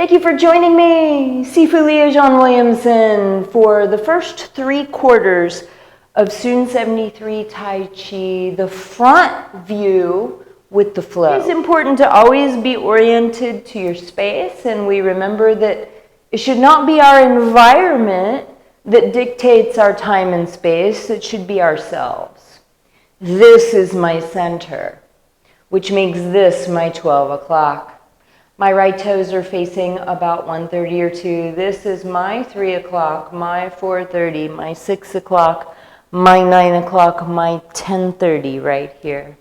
Thank you for joining me, Shifu Lea Williamson, for the first 3 quarters of Soon 73 Tai Chi, the front view with the flow. It's important to always be oriented to your space, and we remember that it should not be our environment that dictates our time and space. It should be ourselves. This is my center, which makes this my 12 o'clock. My right toes are facing about 1:30 or 2. This is my 3 o'clock, my 4:30, my 6 o'clock, my 9 o'clock, my 10:30 right here.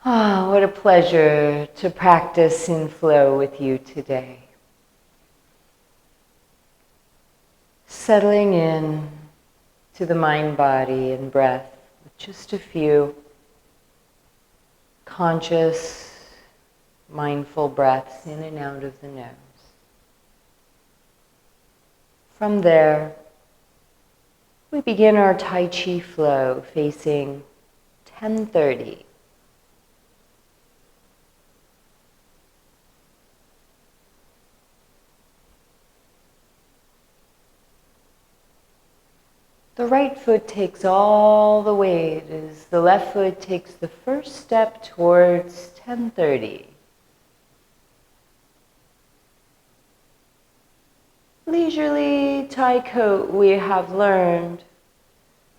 Ah, what a pleasure to practice in flow with you today. Settling in to the mind, body, and breath with just a few conscious, mindful breaths in and out of the nose. From there, we begin our Tai Chi flow facing 10:30. The right foot takes all the weight as the left foot takes the first step towards 10:30. Leisurely Tai Coat, we have learned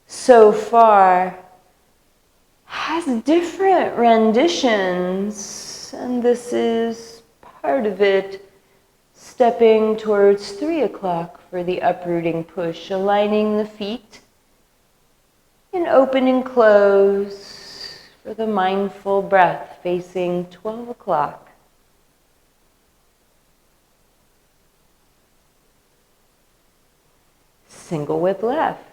so far, has different renditions, and this is part of it. Stepping towards 3 o'clock for the uprooting push, aligning the feet, and open and close for the mindful breath facing 12 o'clock. Single whip left.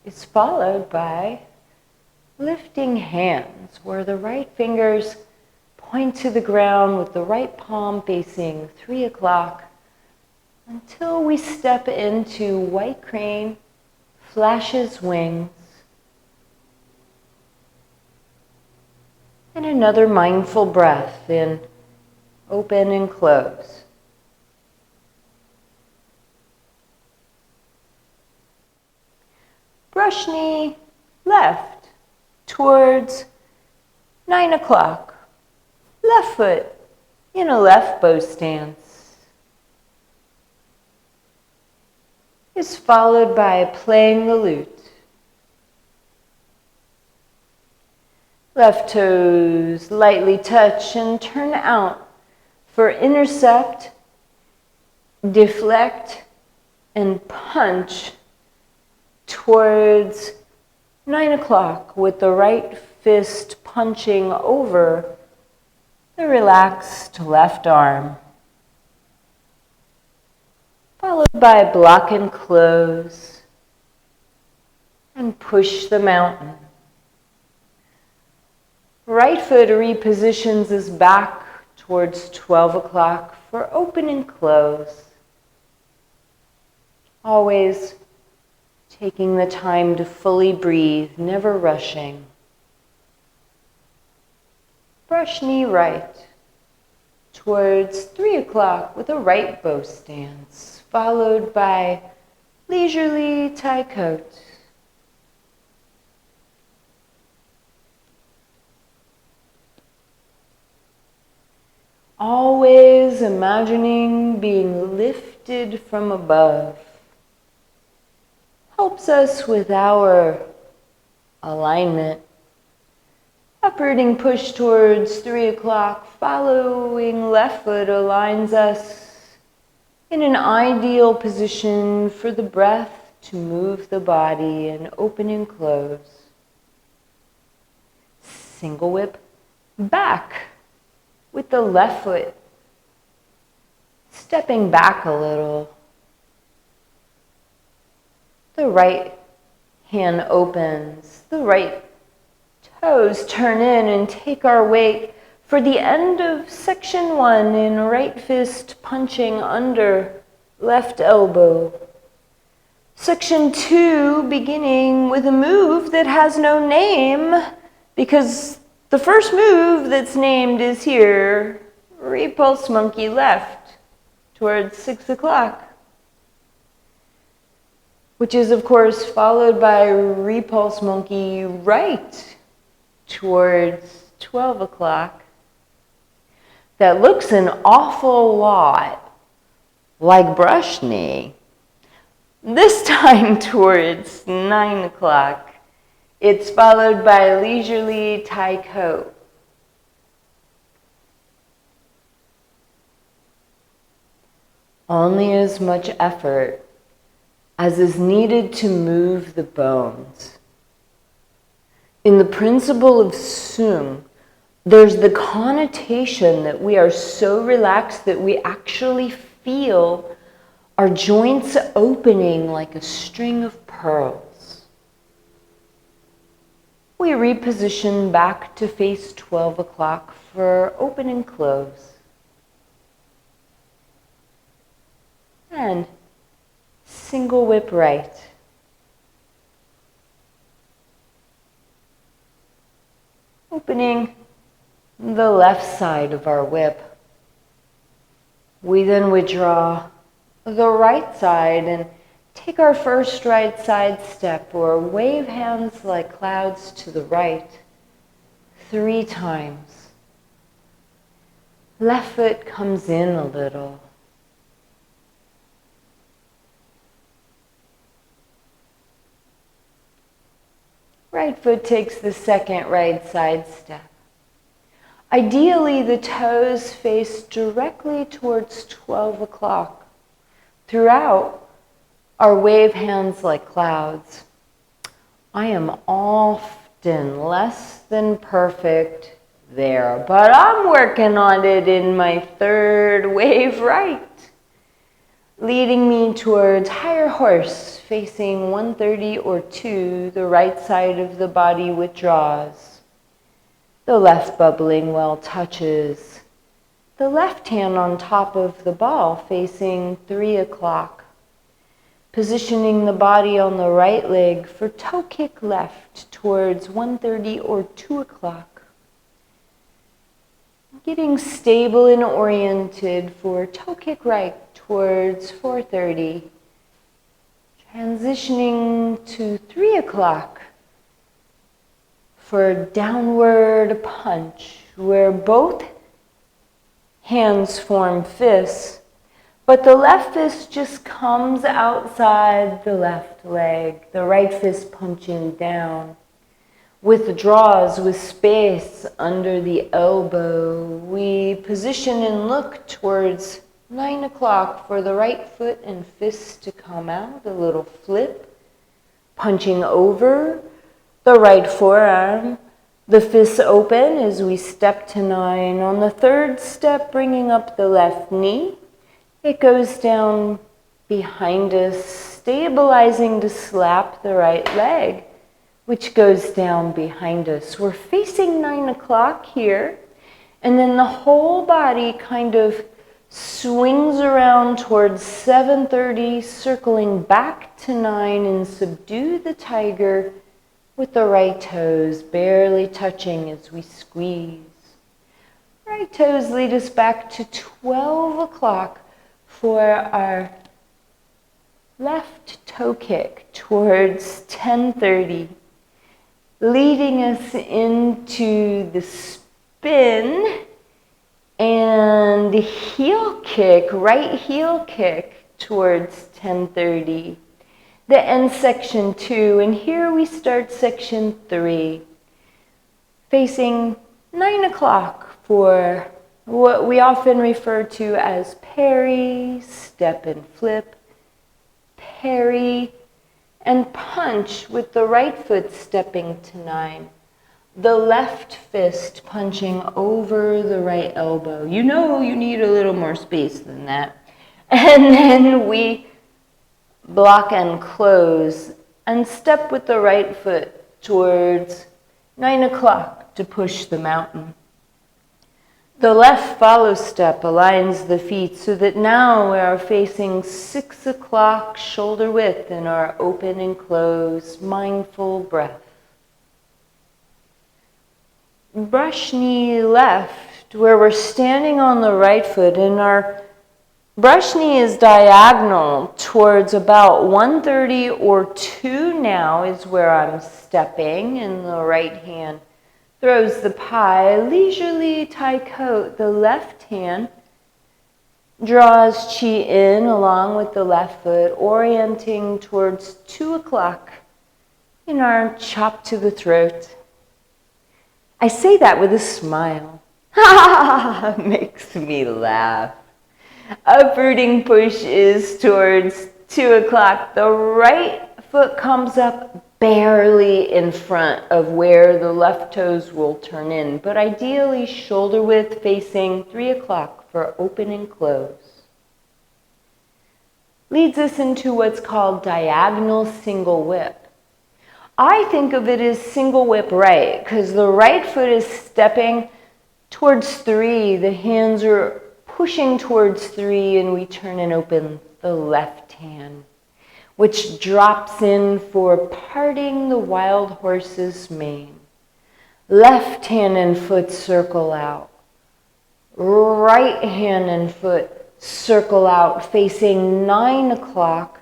It's followed by lifting hands, where the right fingers point to the ground with the right palm facing 3 o'clock until we step into white crane, flashes wings, and another mindful breath in open and close. Brush knee left towards 9 o'clock. Left foot in a left bow stance. Is followed by playing the lute. Left toes lightly touch and turn out for intercept, deflect, and punch towards 9 o'clock with the right fist punching over the relaxed left arm. Followed by block and close and push the mountain. Right foot repositions us back towards 12 o'clock for open and close. Always taking the time to fully breathe, never rushing. Brush knee right towards 3 o'clock with a right bow stance, followed by leisurely Tai Coat. Always imagining being lifted from above helps us with our alignment. Uprooting push towards 3 o'clock, following left foot aligns us in an ideal position for the breath to move the body and open and close. Single whip back with the left foot stepping back a little. The right hand opens, the right toes turn in and take our weight for the end of section 1 in right fist punching under left elbow. Section 2, beginning with a move that has no name, because the first move that's named is here, repulse monkey left towards 6 o'clock, which is of course followed by repulse monkey right towards 12 o'clock. That looks an awful lot like brush knee. This time towards 9 o'clock. It's followed by leisurely Tai Chi. Only as much effort as is needed to move the bones. In the principle of Sung, there's the connotation that we are so relaxed that we actually feel our joints opening like a string of pearls. We reposition back to face 12 o'clock for open and close. And single whip right. Opening the left side of our whip. We then withdraw the right side and take our first right side step, or wave hands like clouds to the right 3 times. Left foot comes in a little. Right foot takes the second right side step. Ideally, the toes face directly towards 12 o'clock. Throughout, our wave hands like clouds. I am often less than perfect there, but I'm working on it in my third wave right, leading me towards higher horse, facing 130 or 2, the right side of the body withdraws. The left bubbling well touches. The left hand on top of the ball facing 3 o'clock. Positioning the body on the right leg for toe kick left towards 1:30 or 2 o'clock. Getting stable and oriented for toe kick right towards 4:30. Transitioning to 3 o'clock for downward punch, where both hands form fists, but the left fist just comes outside the left leg, the right fist punching down. Withdraws with space under the elbow. We position and look towards 9 o'clock for the right foot and fist to come out, a little flip, punching over the right forearm. The fists open as we step to 9. On the third step, bringing up the left knee. It goes down behind us, stabilizing to slap the right leg, which goes down behind us. We're facing 9 o'clock here, and then the whole body kind of swings around towards 7:30, circling back to 9, and subdue the tiger with the right toes barely touching as we squeeze. Right toes lead us back to 12 o'clock for our left toe kick towards 10:30, leading us into the spin and heel kick, right heel kick towards 10:30. The end section 2, and here we start section 3, facing 9 o'clock for what we often refer to as parry, step and flip, parry, and punch with the right foot stepping to 9. The left fist punching over the right elbow. You know you need a little more space than that. And then we block and close and step with the right foot towards 9 o'clock to push the mountain. The left follow step aligns the feet so that now we are facing 6 o'clock shoulder width in our open and closed mindful breath. Brush knee left, where we're standing on the right foot, and our brush knee is diagonal towards about 130 or 2 now is where I'm stepping, and the right hand throws the pie, leisurely Tai Coat. The left hand draws chi in along with the left foot, orienting towards 2 o'clock in our chop to the throat. I say that with a smile. Ha! Makes me laugh. Uprooting push is towards 2 o'clock. The right foot comes up barely in front of where the left toes will turn in, but ideally shoulder width facing 3 o'clock for open and close. Leads us into what's called diagonal single whip. I think of it as single whip right, because the right foot is stepping towards 3, the hands are pushing towards 3, and we turn and open the left hand, which drops in for parting the wild horse's mane. Left hand and foot circle out. Right hand and foot circle out, facing 9 o'clock.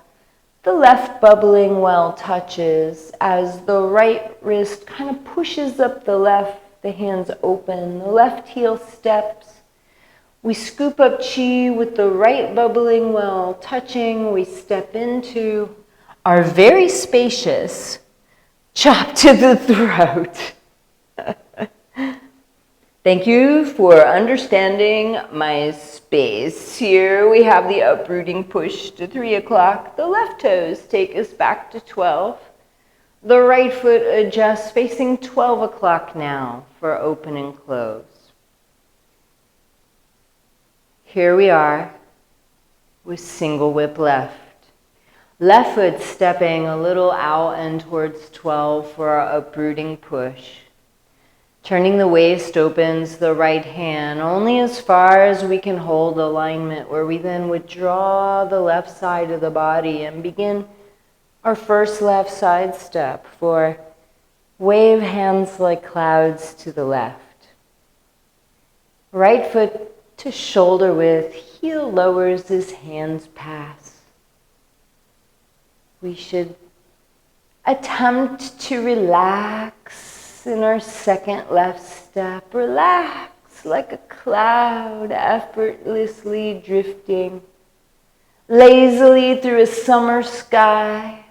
The left bubbling well touches as the right wrist kind of pushes up the left, the hands open, the left heel steps. We scoop up chi with the right bubbling well touching. We step into our very spacious chop to the throat. Thank you for understanding my space. Here we have the uprooting push to 3 o'clock. The left toes take us back to 12. The right foot adjusts facing 12 o'clock now for open and close. Here we are with single whip left. Left foot stepping a little out and towards 12 for our uprooting push. Turning the waist opens the right hand only as far as we can hold alignment, where we then withdraw the left side of the body and begin our first left side step for wave hands like clouds to the left. Right foot to shoulder width, heel lowers as hands pass. We should attempt to relax in our second left step. Relax like a cloud effortlessly drifting lazily through a summer sky.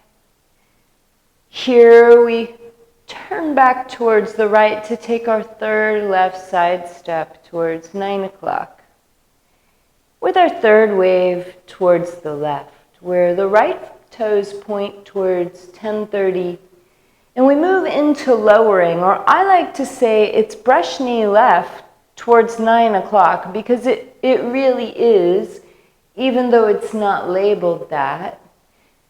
Here we turn back towards the right to take our third left side step towards 9 o'clock. With our third wave towards the left, where the right toes point towards 10:30. And we move into lowering, or I like to say it's brush knee left towards 9 o'clock, because it really is, even though it's not labeled that.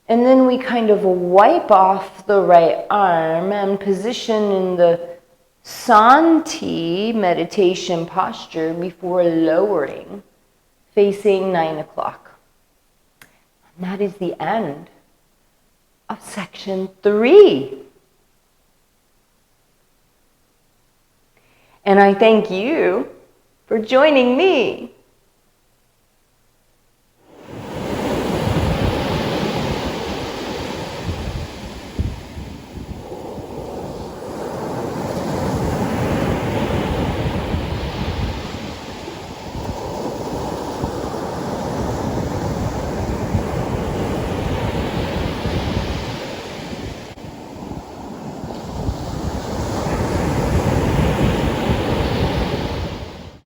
And then we kind of wipe off the right arm and position in the Santi meditation posture before lowering, facing 9 o'clock. And that is the end of section 3. And I thank you for joining me